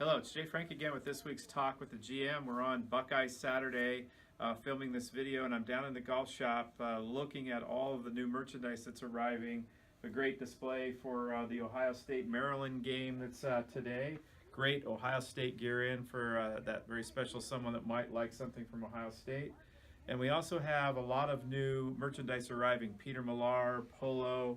Hello, it's Jay Frank again with this week's Talk with the GM. We're on Buckeye Saturday filming this video, and I'm down in the golf shop looking at all of the new merchandise that's arriving. A great display for the Ohio State-Maryland game that's today. Great Ohio State gear in for that very special someone that might like something from Ohio State. And we also have a lot of new merchandise arriving. Peter Millar, Polo,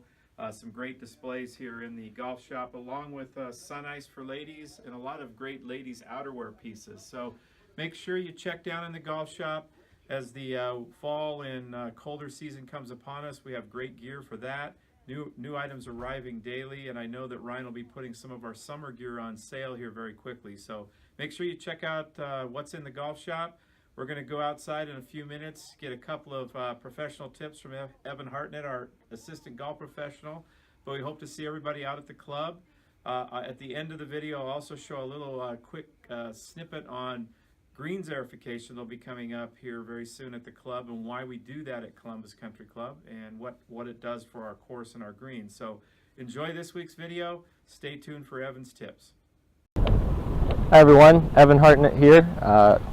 some great displays here in the golf shop, along with sun ice for ladies and a lot of great ladies outerwear pieces. So make sure you check down in the golf shop as the fall and colder season comes upon us. We have great gear for that. New items arriving daily, and I know that Ryan will be putting some of our summer gear on sale here very quickly. So make sure you check out what's in the golf shop. We're going to go outside in a few minutes, get a couple of professional tips from Evan Hartnett, our assistant golf professional. But we hope to see everybody out at the club. At the end of the video, I'll also show a little quick snippet on greens aerification that'll be coming up here very soon at the club, and why we do that at Columbus Country Club, and what it does for our course and our greens. So enjoy this week's video. Stay tuned for Evan's tips. Hi everyone, Evan Hartnett here,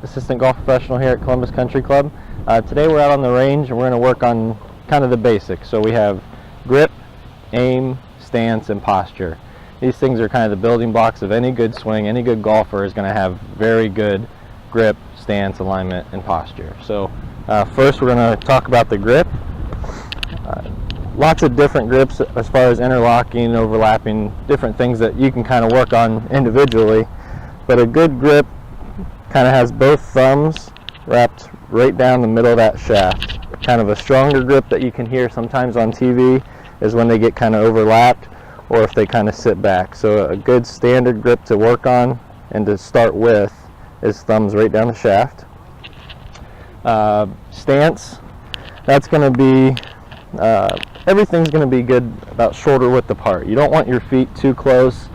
assistant golf professional here at Columbus Country Club. Today we're out on the range and we're going to work on kind of the basics. So we have grip, aim, stance, and posture. These things are kind of the building blocks of any good swing. Any good golfer is going to have very good grip, stance, alignment, and posture. So first we're going to talk about the grip. Lots of different grips as far as interlocking, overlapping, different things that you can kind of work on individually. But a good grip kind of has both thumbs wrapped right down the middle of that shaft. Kind of a stronger grip that you can hear sometimes on TV is when they get kind of overlapped, or if they kind of sit back. So a good standard grip to work on and to start with is thumbs right down the shaft. Stance, that's going to be, everything's going to be good about shoulder width apart. You don't want your feet too close,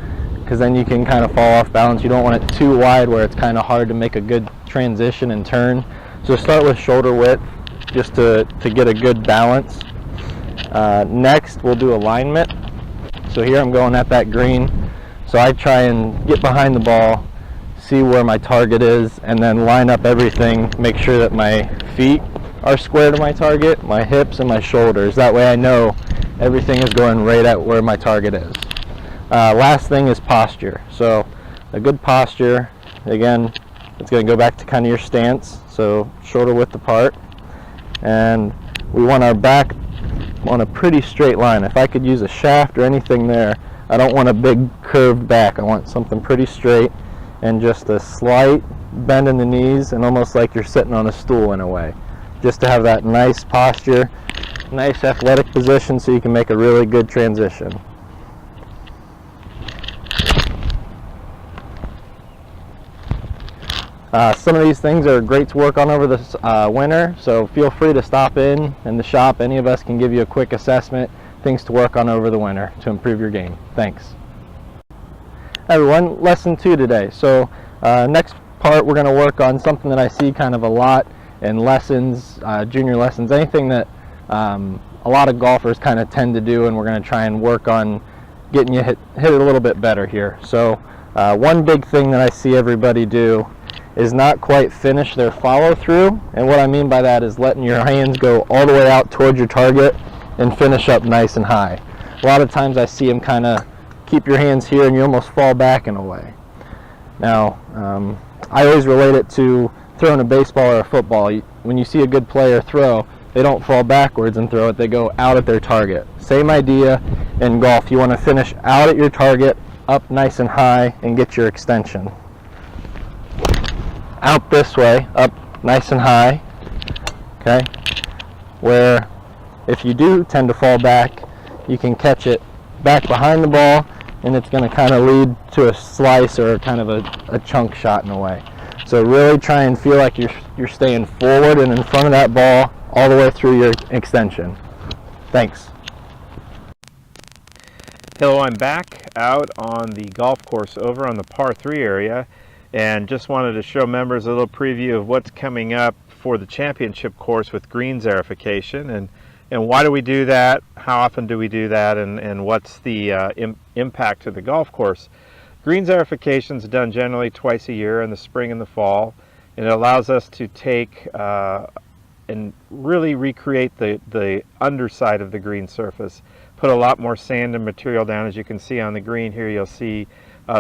because then you can kind of fall off balance. You don't want it too wide where it's kind of hard to make a good transition and turn. So start with shoulder width just to get a good balance. Next we'll do alignment. So here I'm going at that green. So I try and get behind the ball, see where my target is, and then line up everything, make sure that my feet are square to my target, my hips and my shoulders. That way I know everything is going right at where my target is. Last thing is posture. So a good posture, again, it's going to go back to kind of your stance, so shoulder width apart, and we want our back on a pretty straight line. If I could use a shaft or anything there, I don't want a big curved back. I want something pretty straight and just a slight bend in the knees, and almost like you're sitting on a stool in a way, just to have that nice posture, nice athletic position so you can make a really good transition. Some of these things are great to work on over this winter, so feel free to stop in the shop. Any of us can give you a quick assessment, things to work on over the winter to improve your game. Thanks. Hi everyone, lesson 2 today. So next part we're going to work on something that I see kind of a lot in lessons, junior lessons, anything that a lot of golfers kind of tend to do, and we're going to try and work on getting you hit it a little bit better here. So one big thing that I see everybody do is not quite finish their follow through, and what I mean by that is letting your hands go all the way out towards your target and finish up nice and high. A lot of times I see them kind of keep your hands here and you almost fall back in a way. Now I always relate it to throwing a baseball or a football. When you see a good player throw, they don't fall backwards and throw it, they go out at their target. Same idea in golf. You want to finish out at your target, up nice and high, and get your extension. Out this way, up nice and high, okay? Where if you do tend to fall back, you can catch it back behind the ball, and it's going to kind of lead to a slice or kind of a chunk shot in a way. So really try and feel like you're staying forward and in front of that ball all the way through your extension. Thanks. Hello, I'm back out on the golf course over on the par 3 area, and just wanted to show members a little preview of what's coming up for the championship course with greens aerification, and why do we do that, how often do we do that, and what's the impact to the golf course. Greens aerification is done generally twice a year, in the spring and the fall, and it allows us to take and really recreate the underside of the green surface. Put a lot more sand and material down. As you can see on the green here, you'll see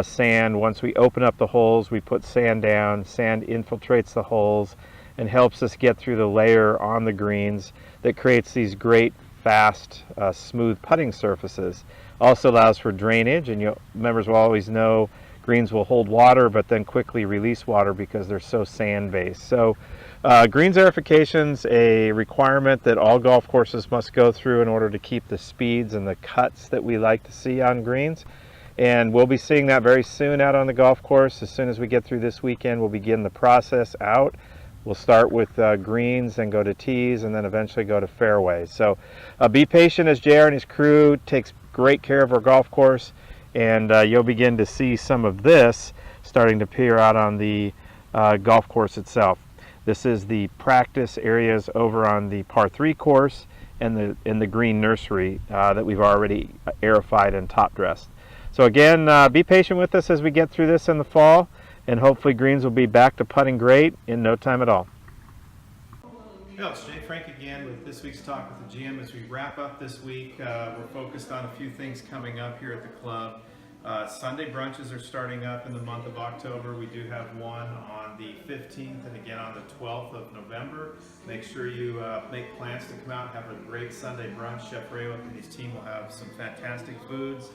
sand. Once we open up the holes, we put sand down. Sand infiltrates the holes and helps us get through the layer on the greens that creates these great, fast, smooth putting surfaces. Also allows for drainage, and members will always know greens will hold water but then quickly release water because they're so sand based. So greens aerification's a requirement that all golf courses must go through in order to keep the speeds and the cuts that we like to see on greens. And we'll be seeing that very soon out on the golf course. As soon as we get through this weekend, we'll begin the process out. We'll start with greens, then go to tees, and then eventually go to fairways. So be patient as JR and his crew takes great care of our golf course, and you'll begin to see some of this starting to appear out on the golf course itself. This is the practice areas over on the par 3 course and in the green nursery that we've already aerified and top dressed. So again, be patient with us as we get through this in the fall, and hopefully greens will be back to putting great in no time at all. Hello, it's Jay Frank again with this week's Talk with the GM. As we wrap up this week, we're focused on a few things coming up here at the club. Sunday brunches are starting up in the month of October. We do have one on the 15th and again on the 12th of November. Make sure you make plans to come out and have a great Sunday brunch. Chef Raywick and his team will have some fantastic foods.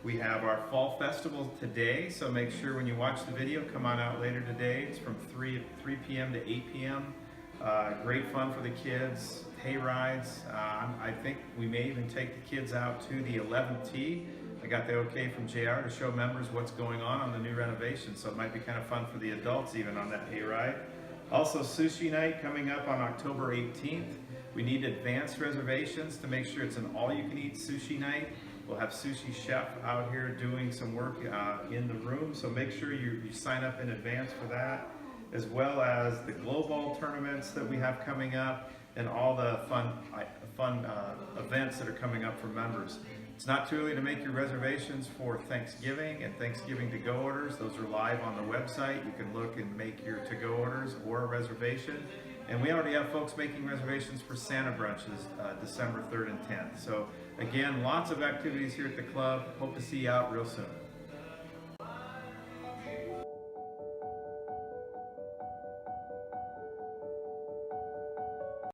We have our fall festival today, so make sure when you watch the video, come on out later today. It's from 3 p.m. to 8 p.m. Great fun for the kids, hay rides. I think we may even take the kids out to the 11th tee. I got the okay from JR to show members what's going on the new renovation, so it might be kind of fun for the adults even on that hay ride. Also, sushi night coming up on October 18th. We need advanced reservations to make sure it's an all-you-can-eat sushi night. We'll have sushi chef out here doing some work in the room, so make sure you sign up in advance for that, as well as the glow ball tournaments that we have coming up and all the fun events that are coming up for members. It's not too early to make your reservations for Thanksgiving and Thanksgiving to-go orders. Those are live on the website. You can look and make your to-go orders or a reservation. And we already have folks making reservations for Santa brunches December 3rd and 10th. So again, lots of activities here at the club. Hope to see you out real soon.